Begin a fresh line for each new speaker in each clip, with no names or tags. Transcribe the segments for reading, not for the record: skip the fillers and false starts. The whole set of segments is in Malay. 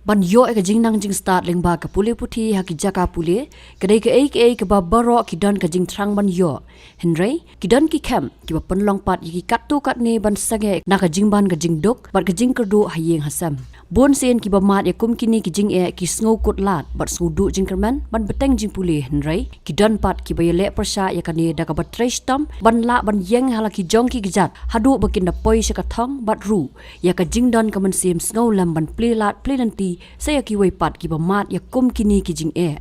ban yo e ka jing nang jing start leng ba ka pule puthi ha ki jaka pule kadai ka ei ka ba baro ki don ka jing thrang ban yo henrei ki don ki kem ki ba pon long pat ki kat tu kat ne ban sage na ka jing ban ka jing dok bat ka jing kerdu hayeng hasam bon sen ki ba mat ya kum kini ki jing e ki sngo kot lat bat sudu jing kerman ban beteng jing pule henrei ki don pat ki ba le persha ya ka ne da ka ba tresh tam ban la ban yeng hala ki jong ki gijat hadu bakin da poi se ka thong bat ru ya ka jing don ka man sem sngo lam ban ple lat ple nanti saya Kiwei pat ki ba mat ya kum kini ki jing e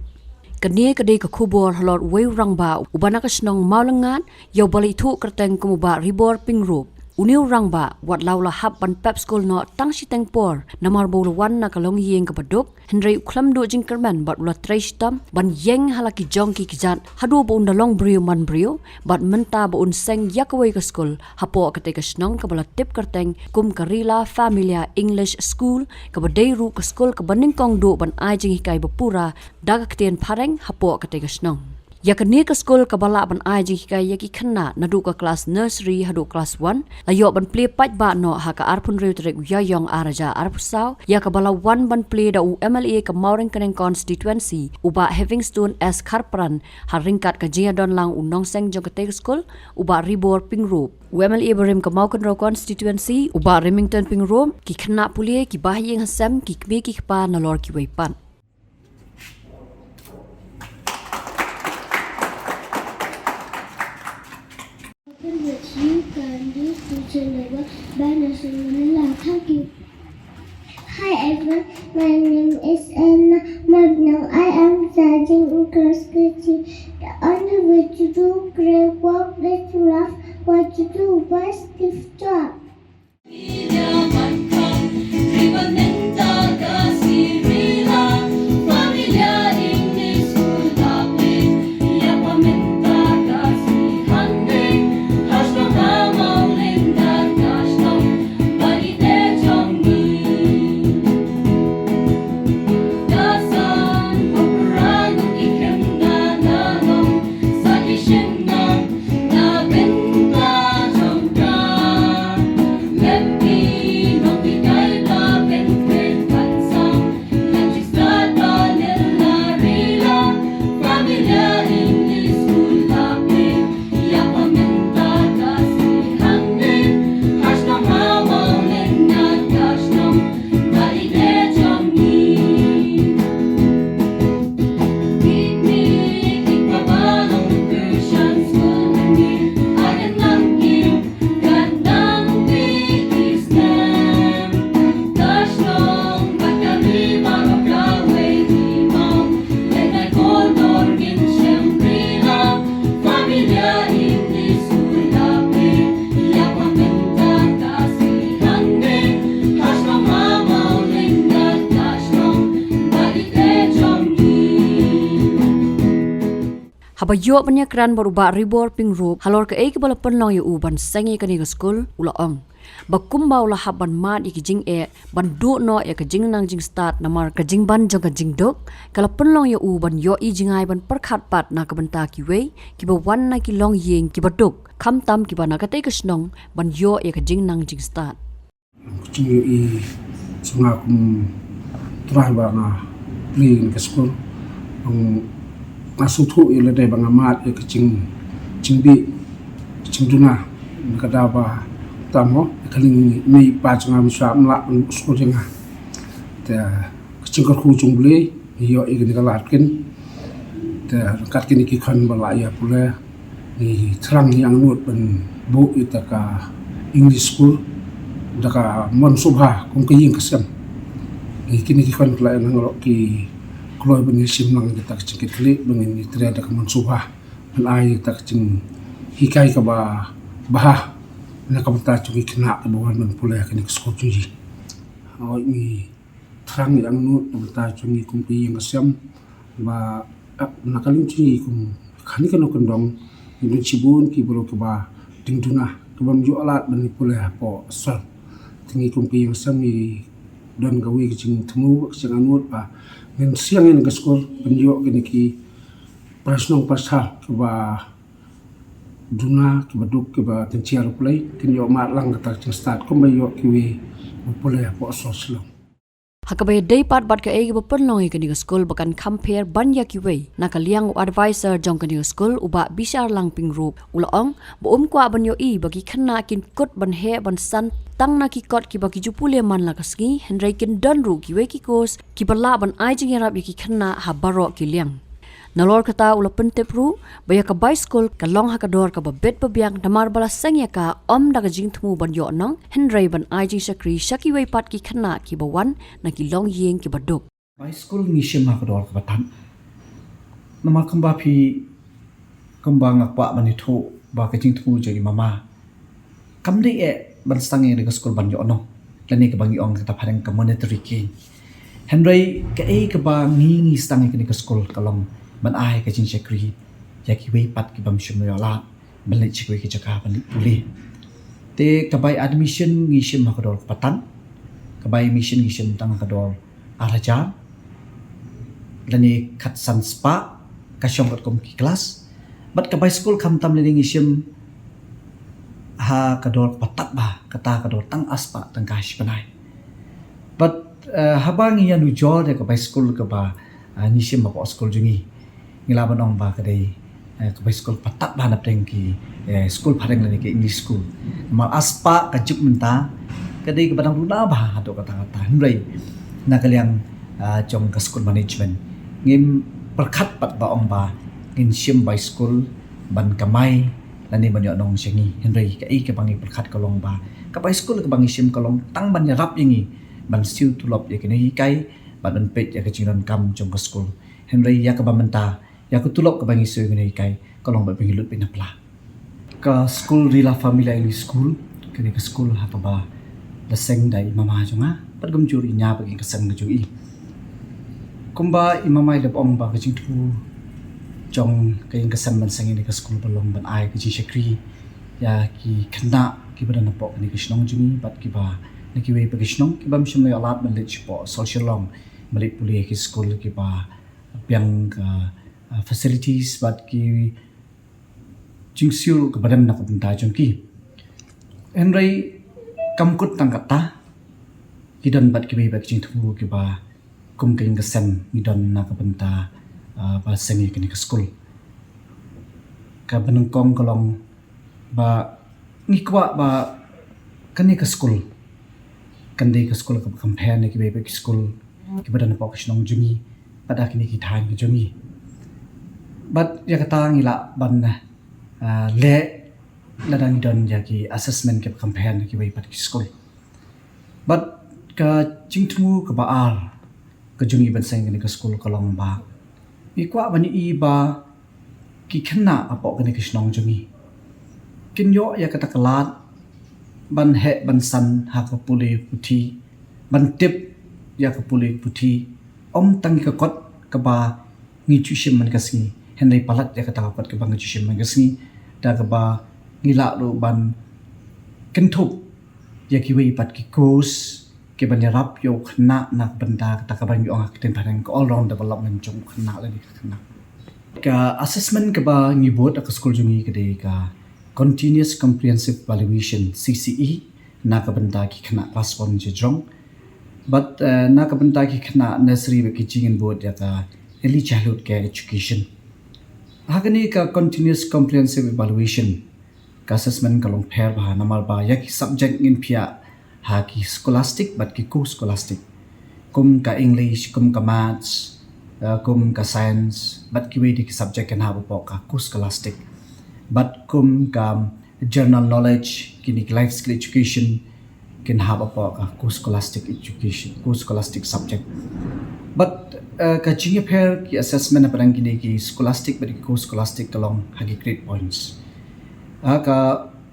kanie kadai ka khubor halot wei Rangbah ubana ka Shillong Mawlyngad yo balai thu kerteng kumuba ribor pingrop Uniu Rangbah wat laula hab ban pep Skul no tang si tengpor namar bol wan na kalong yeng ka paduk henrei uklam do jing kerman bat ula tresh tam ban yeng halaki jongki kijat hadu bo undalong brio man brio bat menta bo un Seng yakawei ka Skul hapo ka te ka Shillong ka bala tip kerteng kum karila familia English Skul ka badai ru ka Skul ka baning kong do ban ai jing hikai bapura daga ktien pareng hapo ka te ka Shillong ya kini ke Skul ka bala ban ai jing hikai yaki khana nadu ka kelas nursery hadu kelas 1 layo ban play pat ba no ha ka arpun reu trek ya yong araja arpusau ya ka bala 1 ban play da UMLA ka Mawlyngad constituency uba Havingstone as Karpran ha ringkat ka jia don lang unong Seng jong ka te Skul uba ribor pingrop UMLA berim ka Mawlyngad constituency uba Remington pingrop ki khana pulie ki bahyeng hasam ki kme ki pa nalor ki weipan
which you can use to deliver banners in Manila. Thank you. Hi everyone, my name is Anna Magnum. I am studying in class KG. The only way to do great work is to laugh. What to do best is stop.
Habayo penyakran berubah ribor pingrop halor ke ek bala penlong yu ban Seng ka ni Skul ula ong ba Kumba ula haban mat iki jing e ban du no ya ka jing nang jing start namar ka jing ban jong ka jing dok kala penlong yu ban yo i jingai ban perkhat pat na ka banta Kiwei ki ba wan na ki long yeng ki ba dok kham tam ki ba na ka te ka Shillong ban yo ya ka jing nang jing start
jing yu i sunga kum trai ba na pli ka Skul Asutu Ïalade bang amat ya kecing cingbi cingduna kadaba tamo kaling ni pa chunga miswa mla Skul jenga ta kecing ku Jingpule yo igni kalatkin ta katkin ki khan bala ya pula ni thrang yang nut ban bu itaka English Skul daka mon subha kung kiying kasam ni kini ki khan kla nang ki Kalau bani simlang kita kecing klik bangin itu ada keman subah dan air tak kecing hikai ke bah nak kementar cungi kena kebawan dan pulih kini Skul cungi. Awak ni terang yang nut kementar cungi kumpi yang kesam nak kalim cungi kum kani kena kendong indun cibun ki bro ke dingduna kebam Ïalade bani pulih apa asal tinggi kumpi yang kesam ni dan gawe kecing temu kecing anut Ngan siang ini ke Skul penjok kini ki prasnong pasal ke duna ke duk ke Atiar pulai kini yo mat lang kata start ko may yo Kiwei pulai po so Shillong
Hakabai day pat ka egi penlong ke skul bakan compare ban ya Kiwei nakaliang advisor jong ke skul uba bisar lang pingrup ulaong Kwah ban yo bagi kena kin kot ban he ban san tang na ki kot ki bagi Jingpule man la kasgi henry kin don ru Kiwei ki kos ki bala ban ai jing yarap ki kena ha baro ki liang nalor kata ula pentep ru baya ka bai skul ka long hakador ka babet babiang damar bala Seng ya ka daga jing thmu ban yo nong henry ban ai jing sakri Kiwei pat ki kena ki bawan na ki long yeng ki baduk
By school ngishim hakador ka batan nama Kumba phi Kumba ngakwa manitho ba ka jing thmu jagi mama kamde e ban sange de school ban yo no lani ka bangi ong ta pharang ka monetary ki henry ka ka ba ngi sange ka school kalong ban ai ka jing sakri ya Kiwei pat ki bam shim yo la ban le chikwe ki jaka ban puli te ka bai admission ngishim hakador ka batan ka bai mission ngishim tang hakador araja lani kat san spa ka shong kat kom ki kelas bat ka bai school kam tam lani ngishim ha kador patat ba kata kador tang aspa tang kash panai but habang ya nu jor ka bai school ka ba ngishim ba school jungi ngila banong ba ka dei ka bai school patat ba na teng ki school phareng lani ki English school mal aspa ka juk menta ka dei ka badang runa ba hado kata kata himrai na kaliang trong ka school management ngim perkhat pat ba ong ba ngin shim bai school ban kamai lani ban yo nong sengi henry ka ka bangi perkhat kalong ba ka bai school ka bangi shim kalong tang ban ya rap yangi ban siu tulop ya kini kai ban pet ya ka chinon kam trong ka school henry ya ka ba menta ya ku tulop ka bangi siu kini kai kalong ba bangi lut pinapla ka school rila familia ini school kini ka school ha ba la Seng dai mama jonga pat gum juri nya bagi ka Seng jui Kumba imamai lep ong ba ka jing thu trong cái Seng ban Seng ini ka school balong ban ai ka ji sakri ya ki khna ki badan na po ni ka shnong jumi bat ki ba na ki wei pa ki shnong ki bam shim Ïalade ban le po social long malik puli ki school ki ba piang facilities bat ki jing siu ka badan na ka ta jong ki henry kamkut tang kata ki don bat ki wei ba ki jing thu ki ba kum ka Seng ni don na ka banta ba Seng ni ka school ka banengkong kalong ba ngikwa ba kani ka school kandi ka school ka compare ni ki be school ki badan pa kisnong jungi pada kini ki than ki jungi but ya kata ngila ban le ladang don ya ki assessment ki compare ni ki be pat ki school but ka jingtmu ka ba ar ka jungi ban Seng ni ka school kalong ba ikwa bani i ba ki kena apo kani kisnong jungi kinyo ya kata kalat ban he ban san ha ka puli puthi ban tip ya ka puli puthi tangi ka kot ka ba ngi chushim man ka singi henry palat ya kata kot ka ba ngi chushim man ka singi da ka ba ngila ro ban kentup ya ki wei pat ki course ke ban ya rap yo khna nak banda kata ka ban yo ang ten parang all round development jong khna la ni khna ka assessment ka ba ngi board ka school jungi ka de ka continuous comprehensive evaluation CCE na ka banda ki khna class 1 je jong but na ka banda ki khna nursery ba ki chingin board ya ka early childhood care education hagani ka continuous comprehensive evaluation ka assessment ka long pair ba namal ba ya ki subject ngin phia ha ki scholastic but ki co scholastic kum ka English kum ka maths kum ka science but ki wei ki subject kan ha ba ka co scholastic but kum ka general knowledge kini life skill education can have a co scholastic education co scholastic subject but ka jinge pair ki assessment na parang kini ki scholastic but co scholastic kalong hagi grade points ka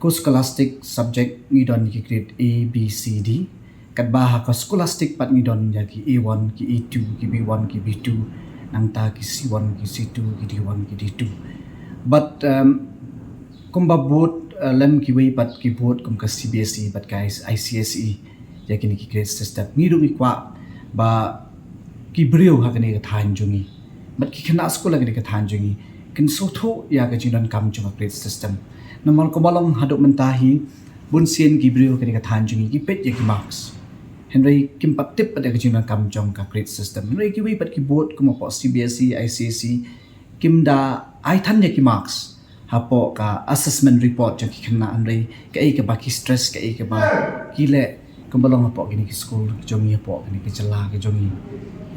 co scholastic subject ni don ki grade A B C D kat ba ka scholastic pat ni don ya ki A1 ki A2 ki B1 ki B2 nang ta ki C1 ki C2 ki D1 ki D2 but kumba board lem ki wei pat ki board kum ka CBSE but guys ICSE ya kini ki grade system ni ru kwa ba ki brio ha kini ka than jungi but ki khana school la kini ka than jungi kin so tho ya ka jinan kam chung grade system namal ko balong hadok mentahi bun sien ki brio kini ka than jungi ki pet ya ki marks Henry kim patip pada kejinan kam jong ka grade system Henry Kiwei pat ki board kuma po CBSE ICSE kim da ai than ya ki marks hapo ka assessment report jong ki kena Henry ka ai ka ba ki stress ka ai ka ba ki le kumbalong hapo kini ki school jong ni hapo kini ki jala ki jong ni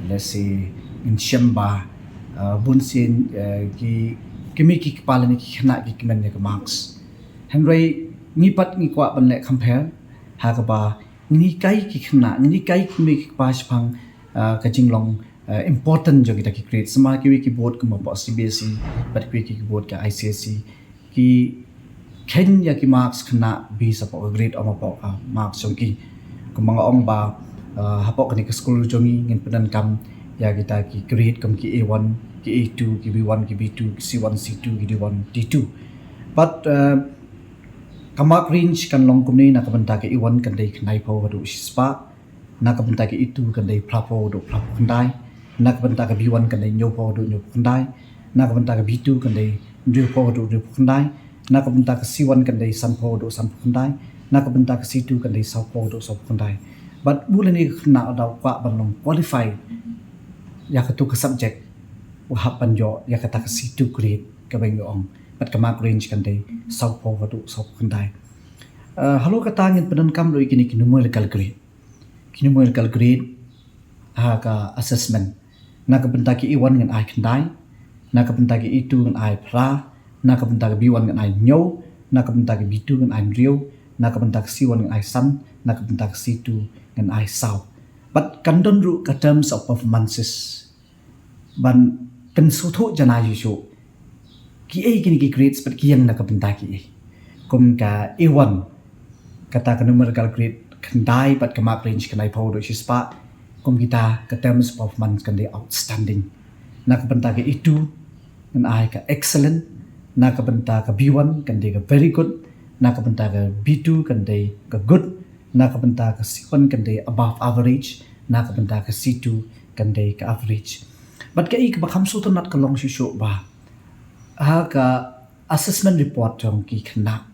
let's say in Shamba bunsin ki kimi ki kepala ni ki kena ki kimen ya ka marks Henry ni pat ni kwa ban le compare ha ka ba ni kai ki khna ni kai ki me ki pas phang ka jinglong important jo kita ki grade sama ki ki board ko ma pa CBSE but ki board ka ICSE ki Kenya ki marks khna bi sa pa grade ama pa marks jong ki ko mga ong ba hapo ka ni ka school jongi ngin pedan kam ya kita ki grade kam ki A1 ki A2 ki B1 ki B2 ki C1 C2 ki D1 D2 but kamak range kan long kumni na kabanta ke iwan kan dei khnai pho du spa na kabanta ke itu kan dei plapo du plapo khandai na kabanta ke b1 kan dei nyo pho du nyo khandai na kabanta ke b2 kan dei nyo pho du nyo khandai na kabanta ke c1 kan dei san pho du san khandai na kabanta ke c2 kan dei sau pho du sau khandai but bulani khna da kwa ban long qualify ya ka tu ka subject wa hapan yo ya ka ta ka c2 grade ka bang ong pat kamak range kan dei sau pho du sau khandai halo kata ngin pedan kam roi kini numerical grade ha ka assessment na ka benta ki i1 ngan ai khandai na ka benta ki i2 ngan ai pra na ka benta ki b1 ngan ai nyo na ka benta ki b2 ngan ai riu na ka benta ki c1 ngan ai san na ka benta ki c2 ngan ai sau but kan don ru ka terms of performances ban kan suthu jana yushu ki ai kini ki grades pat ki yang na ka benta ki kum ka a1 kata ka numerical grade kandai pat ka mark range kanai pho do spa kum kita ka terms of performance kan dei outstanding na ka benta ka e2 kan ai ka excellent na ka benta ka b1 kan dei ka very good na ka benta ka b2 kan dei ka good na ka benta ka c1 kan dei above average na ka benta ka c2 kan dei ka average but ka ik ba khamsu to nat ka long shisho ba ha ka assessment report jong ki khna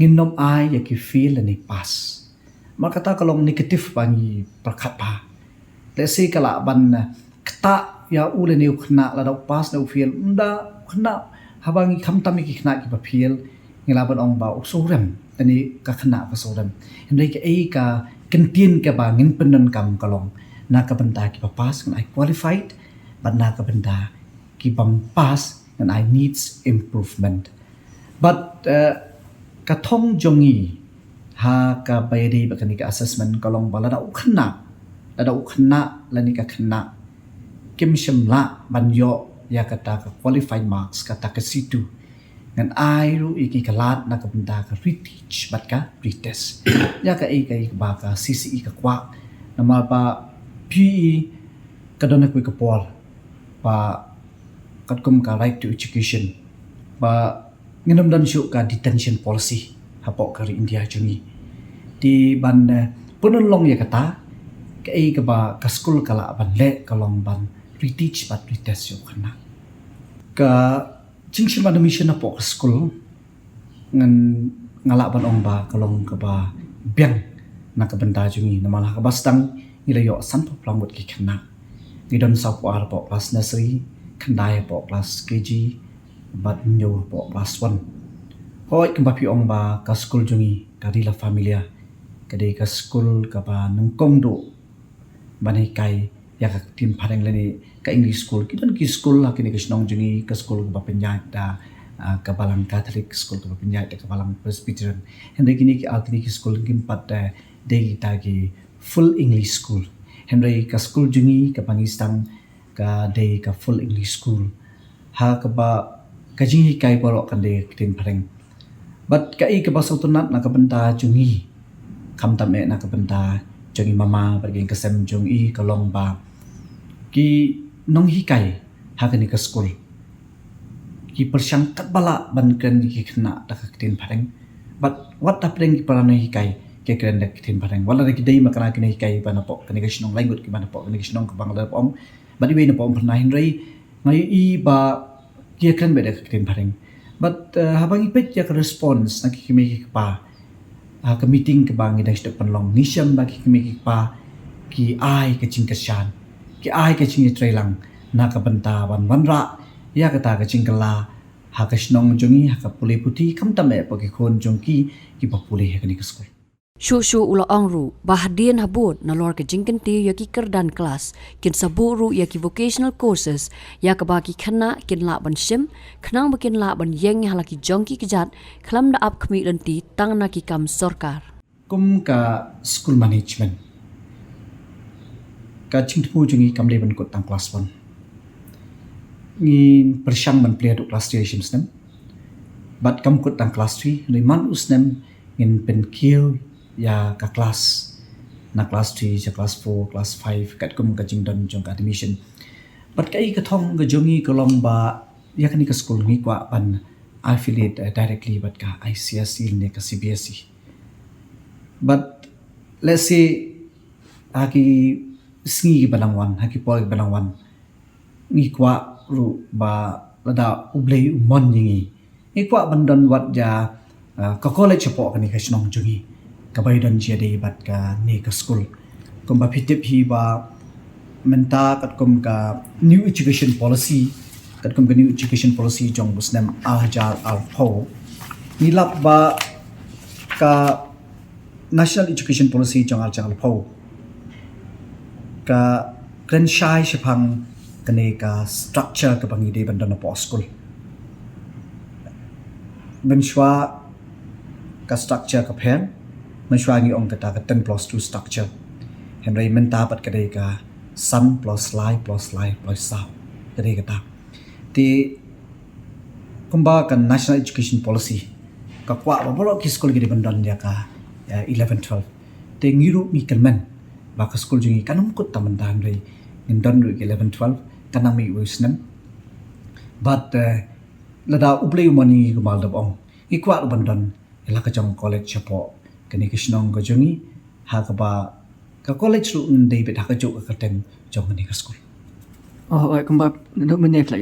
nginom ai ya ki feel ni pass maka ta kalong negative bani prakat pa let's say kala ban kta ya ule ni khna la da pass na feel nda khna habangi khamtam ki khna ki ba feel ngila ban ong ba usurem tani ka khna ka sorem hendai ka ei ka kentin ka ba ngin penan kam kalong na ka benda ki ba pass kan I qualified but na ka benda ki bam pass and I needs improvement but katong jongi ha ka bayadi bakani ka assessment kalong bala da ukhna la ni ka khna kim shimla banyo ya kata ka qualified marks kata ka c2 ngan ai ru iki kalat na ka benda ka reteach bat ka retest ya ka ai ba ka CCE ka Kwah nama pa PE kadona ko ka pol pa katkum ka right to education ba nginom dan syuk ka detention policy hapok kari India jungi di ban punun long ya kata ka ai ka ba ka school kala ban le kalong ban reteach bat retest syuk kana ka jingshi ban mission hapok school ngan ngala ban ong ba kalong ka ba biang na ka benda jungi na malah ka bastang ilayo santo plamut ki kana ngidon sa po arpo class nursery khandai po class KG bat nyo po class 1 hoi kemba pi ong ba ka school jungi ka rila familia kadai ka school ka ba nangkong do banai kai ya ka tin pareng leni ka English school kidon ki school la kini ka snong jungi ka school ba penyat da ka balang Catholic school ka penyat da ka balang Presbyterian hendai kini ki altini ki school kim pat da dei ta ki full English school hendai ka school jungi ka pangistang ka dei ka full English school ha ka ba kajing kai borok kan de tin pareng but kai ka basau tunat na ka benta jungi kam tam na ka benta jungi mama pergi ka sem jungi kalong ba ki nong hi kai ha ka ni ka school ki persangkat bala ban kan ki khna ta ka tin pareng but what ta pareng ki parano hi kai ke kren da tin pareng wala ki dei makana ki ni kai ba na po kan ki snong language ki ba na po kan ki snong ka bangla pom but iwe na po pernah hindrai ngai i ba kia kan beda ketin pareng but habang ipet ya response nak kimi pa ke meeting ke bang idang step penlong nisham bagi kami ki pa ki ai ke cing kesyan ki ai ke cing trailang na ka benta wan ra ya kata ke cing kala ha ke snong jongi ha ka puli puti kam tam e pagi khon jongki ki pa puli he kani ke skul
Shu ula angru bahadian habut na lor ke jingken ti ya ki kerdan kelas kin saburu ya ki vocational courses ya ka baki khana kin la ban shim khnang bakin la ban yeng halaki jongki kijat khlam da up khmi lenti tang na ki kam sarkar
kum ka school management ka Jingpule jongi kam de ban ko tang class 1 ngin persyang ban play do class 3 shimsnem bat kam ko tang class 3 liman usnem ngin pen kill ya ka kelas na kelas 3 ya kelas 4 kelas 5 kat kum ka jingdon jong ka admission but kai ka thong ga jongi ka long ba ya kani ka school ngi kwa pan affiliate directly but ka ICSE ne ka CBSE but let's say haki sngi balangwan haki pol balangwan ngi kwa ru ba lada ublei umon ngi ngi kwa bandon wat ja ka college po kani ka snong jongi kabai dan jadi bat ka ne ka school kum ba phitip hi ba menta kat kum ka new education policy kat kum ka new education policy jong muslim alhajar alpo nilap ba ka national education policy jong alhajar alpo ka kren shai shapang kane ka structure ka bangi de bandan po school benshwa ka structure ka phen menshwangi ong kata ka 10 plus 2 structure henry menta pat kadai ka sun plus light plus sound kadai kata ti kumba kan national education policy ka kwa bolo ki school gi bandan ya ka 11 12 te ngiru mi kalman ba ka school jungi kanum kut tamandan rei indon ru 11 12 kanang mi wisnem but lada ublei mani gumal dabong ikwa bandan ila ka jong college chapo kani kishnong ko jongi ha ka ba ka college ru David ha ka jo ka ten jong ni ka school
kumba no mene fla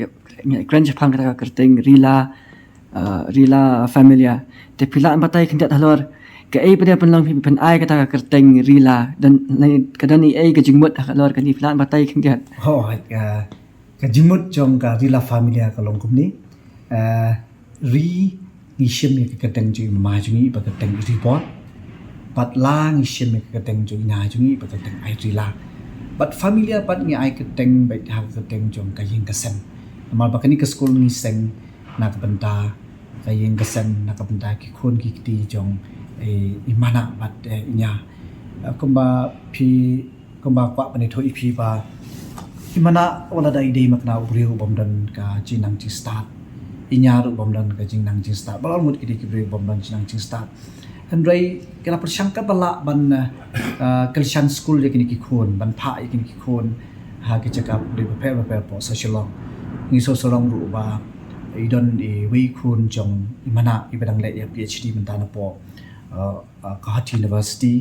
grand japan ka kerteng rila familia te pila batai kindat halor ke ai pada penlang pen ai kata kerteng rila dan kadani ai ke jingmut halor kani pila batai kindat
ka jingmut jong ka rila familia ka long kum ni ri ni shem ni ka teng ji ma jungi ba ka teng report but lang shem ka teng jungi na jungi ba ka teng ai rila but familia pat ni ai ka teng ba ha ka teng jong ka yin ka sen amal ba kani ka school ni seng na ka banta ka yin ka sen na ka banta ki khon ki ti jong imana bat nya kumba kwa pani thoi phi ba imana wala dai dei makna ubriu bomdan ka jinang chi start inya ru bomdan ka jinang chi start balal mut ki bre bomdan jinang chi start andrai kala persangka bala ban kalshan school je kini ki khon ban pha kini ki khon ha ki chakap de pe po sa Shillong ngi so Shillong ru ba idon wei khon jong imana ibadang le ya PhD mentana po Kwah University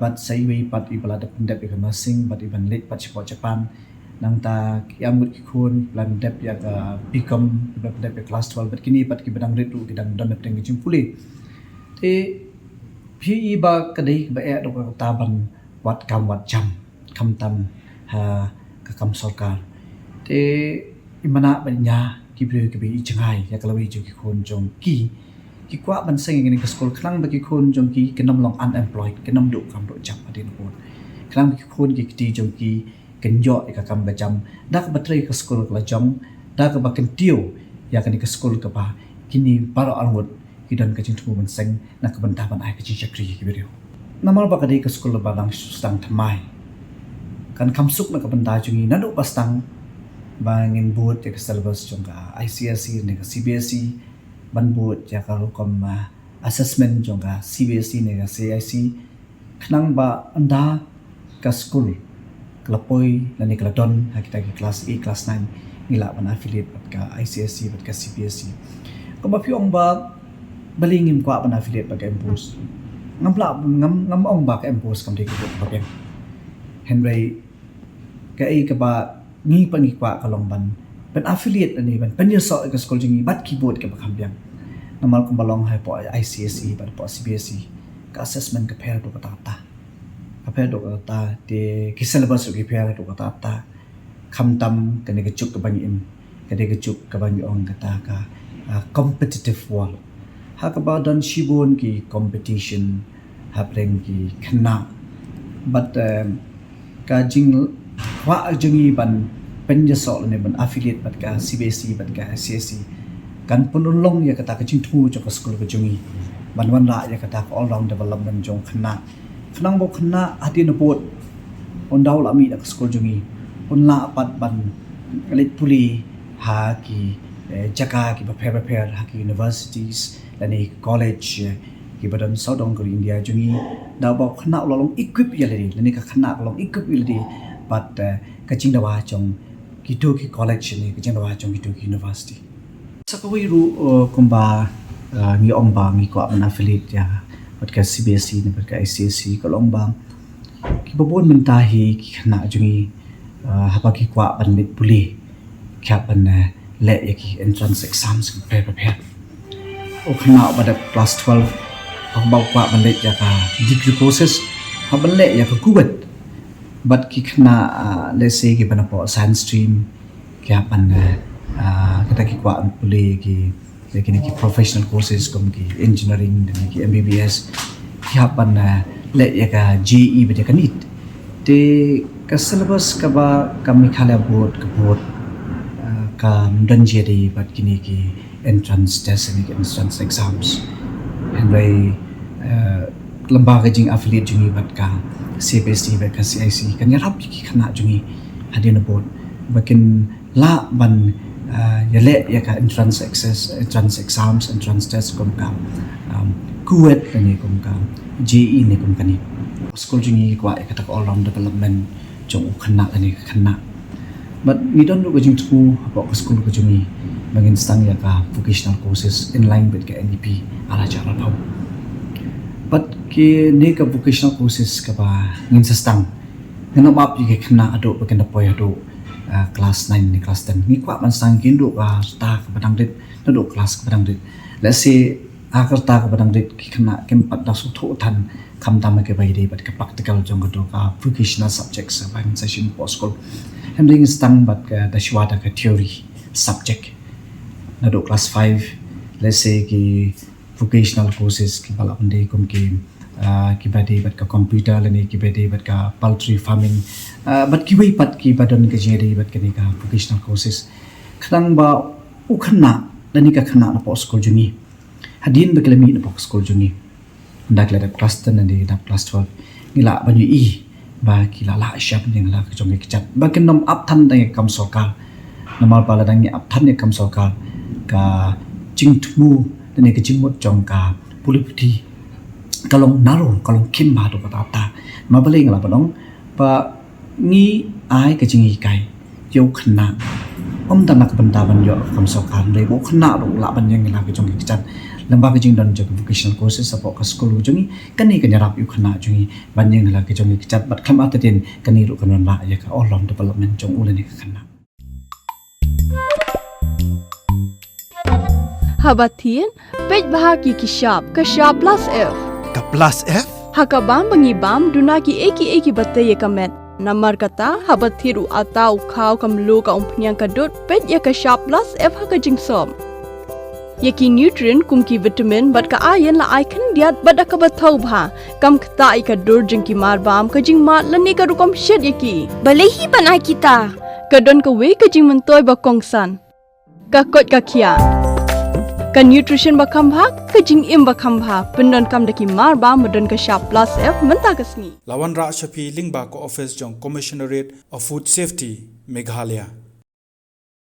but sai wei pat ibala dependable ka nursing but even late pat support Japan nang ta kiamut ki khon plan dep ya ka become dependable class 12 but kini pat ki badang retu ki dang don teng Jingpule te phi ba kadai ba e do ka taban wat kam wat jam kam tam ha ka kam sarkar te imana banya ki bre ki bi changai ya kalawi ju ki khon jong ki kwa ban seng ngin ka school khlang ba ki khon jong ki kenam long unemployed kenam do kam do jam adin khon khlang ki khon ki ti jong ki ken yo ka kam ga jam dak batrai ka school ka jam dak ba ken tiu ya kan ka school ka ba kini paro angot ki dan ka Jingpule ban seng na ka ban ban ai ka chi chakri ki video namal ba ka dei ka school ba dang stang thamai kan kam suk na ka ban da jungi na do pastang bangin buat ya ka syllabus jong ka ICSE ne ka CBSE ban buat ya ka kom assessment jong ka CBSE ne ka CIC khnang ba anda ka school klapoi lani kladon ha kita ki class A class 9 nila ban affiliate pat ka ICSE pat ka CBSE ko ba piong ba balingim kwa ban affiliate pat ka impose ngam ong ba ka impose kam de ko ba pen henry ka ai ka ba ni pangi kwa kalong ban pen affiliate ani ban pen so ka school jingi bat keyboard ka bakhambyang namal kum balong hai po ICSE bat po CBSE ka assessment ka phera do kata ta ka phera do kata te ki syllabus ki phera do kata ta kham tam ka ne ka chuk ka ban im ka de ka chuk ka ban ong kata ka competitive world ha ka ba dan shibon ki competition ha preng ki khna but ka jing wa jingi ban pen je so ne ban affiliate bat ka CBC bat ka CSC kan penulong ya kata ka jing thu cho ka school ka jingi ban wan ra ya kata ka all round development jong khna khnang bo khna ati na pot on daw la mi da school jingi on la pat ban lit puli ha ki jaka ki ba prepare ha ki universities lani college ki badan Southern Korea India jungi da ba khna long equip ya le lani ka khna long equip ya le but ka jing da wa jong ki to ki college ni ka jing da wa jong ki to ki university sakawai ru kumba ngi ong ba ngi ko an affiliate ya bat ka CBSC ni bat ka ICSC ko long ba ki babon mentahi ki khna jungi haba ki kwa ban lit puli kya ban le ya ki entrance exams prepare o khna ba da class 12 ang ba kwa ban le ya ka degree process ha ban le ya ka kubat but ki khna let's say ki ban po science stream kya ban kita ki kwa an puli ki lekin ki professional courses kom ki engineering dan ki MBBS kya ban le ya ka JE ba ka nit te ka syllabus ka ba ka Meghalaya board ka board ka dan jadi bat kini ki entrance test ni ki entrance exams and lembaga jing affiliate jungi bat ka CPSC bat ka CIC kan yarap ki khana jungi hadin board bakin la ban yale ya ka entrance exams entrance test kom ka kuwet ni kom ka JE ni kom kani school jungi kwa kata all round development jong khana ni khana but we don't know going to about school ko jungi bangin stang ya ka vocational courses in line with ka NEP ala cara pau but ke ne ka vocational courses ka ba ngin sa stang ngana map yi ke khana ado bakin da poy ado class 9 ni class 10 ni kwa man sang kin do ka sta ka badang dit na do class ka badang dit let's say akar ta ka badang dit ki khana kem pat da su tho than kham tam ke bai dei but ka practical jong do ka vocational subjects ba in session post school handling stang but ka da shwada ka theory subject na do class 5 let's say ki vocational courses ki bala ande kom ki bade bat ka computer lani ki bade bat ka poultry farming bat Kiwei pat ki badon ka jeri bat ka ni ka vocational courses khnang ba u khna lani ka khna na post school jungi hadin ba kalami na post school jungi ndak la class 10 and da class 12 ngila banyu I ba kila la shap ning la ka jong ki chat ba kin nom up than dang kam sarkar namal pala dang up than ne kam sarkar ka Jingpule ni ka jingmot jong ka puliputi kalong naro kalong kim ma do ka ta ma baling la banong pa ngi ai ka jingi kai yo khna da nak banda ban yo kam sarkar le bo khna ro la ban yang la ka jong ki chat lamba ka jing dan jog vocational courses support ka school jungi kani ka nyarap yu khna jungi ban yang la ka jong ki chat bat kham atatin kani ro kan la ya ka all round development jong ulani ka khna
Habatin, pej bahagi ki sharp plus F.
Ka plus F?
Hakabam bangi bam duna ki eki batte ye kamet. Namar kata habathiru atau khau kam lu ka umpnyang ka dot pej ya ka sharp plus F haka jingsom. Yaki nutrient kum ki vitamin bat ka iron la ai khan diat bat ka bathau bha kam khta ai ka dor jing ki mar bam ka jing ma lani ka rukom shet yaki.
Balehi banai kita.
Ka don ka we ka jing mentoy ba kongsan. Ka kot ka khia. Ka nutrition ba khambha ka jing im ba khambha pendon kam daki mar ba modon ka sharp plus F menta ka sngi
Lawan ra shapi lingba ko office jong commissionerate of food safety Meghalaya